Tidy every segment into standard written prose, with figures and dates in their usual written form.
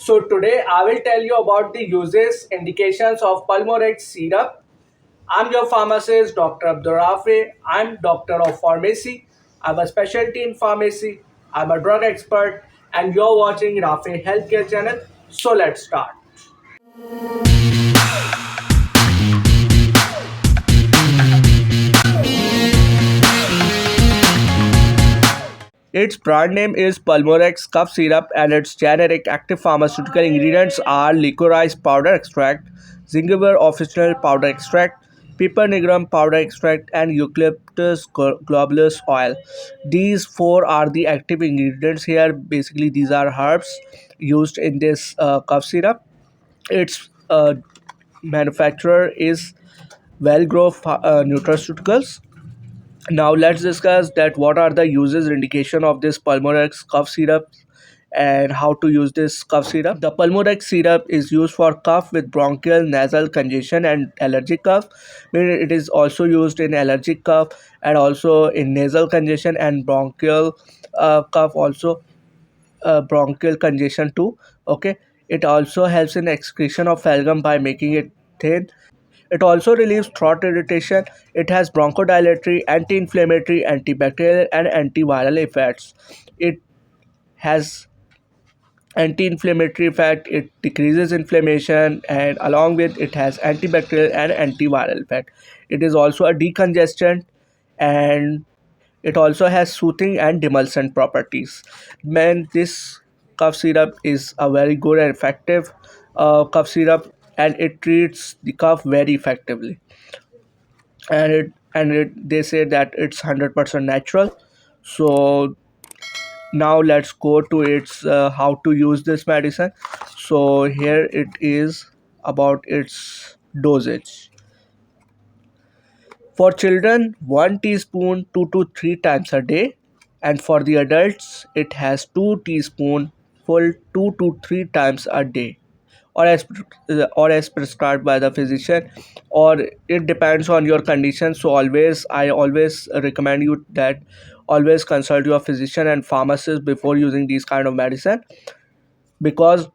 So today I will tell you about the uses, indications of Pulmorex syrup. I'm your pharmacist, Dr. Abdur Rafy. I'm doctor of pharmacy. I have a specialty in pharmacy. I'm a drug expert, and you're watching Rafy Healthcare Channel. So let's start. Its brand name is Pulmorex Cough Syrup and its generic active pharmaceutical ingredients are licorice powder extract, zingiber officinal powder extract, Piper nigrum powder extract, and Eucalyptus globulus oil. These four are the active ingredients here. Basically, these are herbs used in this cough syrup. Its manufacturer is Well Nutraceuticals. Now let's discuss that what are the uses indication of this Pulmorex cough syrup and how to use this cough syrup. The Pulmorex syrup is used for cough with bronchial, nasal congestion and allergic cough. Meaning it is also used in allergic cough and also in nasal congestion and bronchial cough also bronchial congestion too. Okay, it also helps in excretion of phlegm by making it thin. It also relieves throat irritation. It has bronchodilatory, anti-inflammatory, antibacterial, and antiviral effects. It has anti-inflammatory effect. It decreases inflammation, and along with it has antibacterial and antiviral effect. It is also a decongestant, and it also has soothing and demulcent properties. Man, this cough syrup is a very good and effective cough syrup, and it treats the cough very effectively. And they say that it's 100% natural. So now let's go to its how to use this medicine. So here it is about its dosage. For children, 1 teaspoon 2 to 3 times a day, and for the adults, it has 2 teaspoon full 2 to 3 times a day, or as prescribed by the physician, or it depends on your condition. So I always recommend you that always consult your physician and pharmacist before using these kind of medicine, because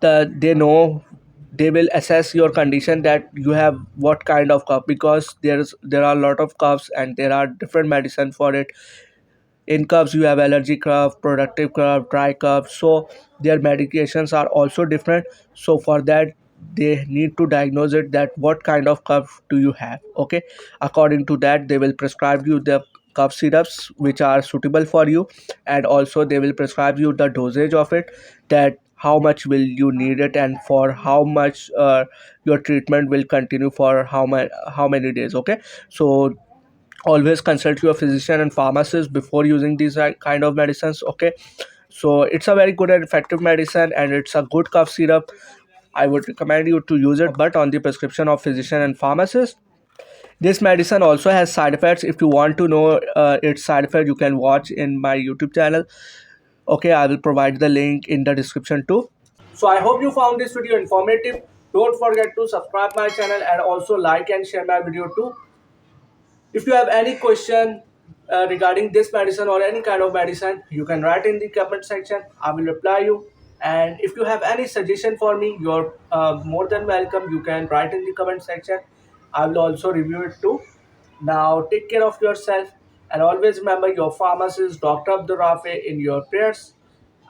they know, they will assess your condition that you have what kind of cough, because there are a lot of coughs and there are different medicine for it. In coughs you have allergy cough, productive cough, dry cough, so their medications are also different. So for that, they need to diagnose it that what kind of cough do you have. Okay, according to that they will prescribe you the cough syrups which are suitable for you, and also they will prescribe you the dosage of it, that how much will you need it and for how much your treatment will continue for how many days. Okay, so always consult your physician and pharmacist before using these kind of medicines. Okay, so it's a very good and effective medicine, and it's a good cough syrup. I would recommend you to use it, but on the prescription of physician and pharmacist. This medicine also has side effects. If you want to know its side effect, you can watch in my YouTube channel. Okay, I will provide the link in the description too. So I hope you found this video informative. Don't forget to subscribe my channel and also like and share my video too. If you have any question regarding this medicine or any kind of medicine, you can write in the comment section. I will reply you. And if you have any suggestion for me, you're more than welcome. You can write in the comment section. I will also review it too. Now, take care of yourself and always remember your pharmacist, Dr. Abdur Rafy, in your prayers.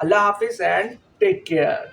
Allah Hafiz and take care.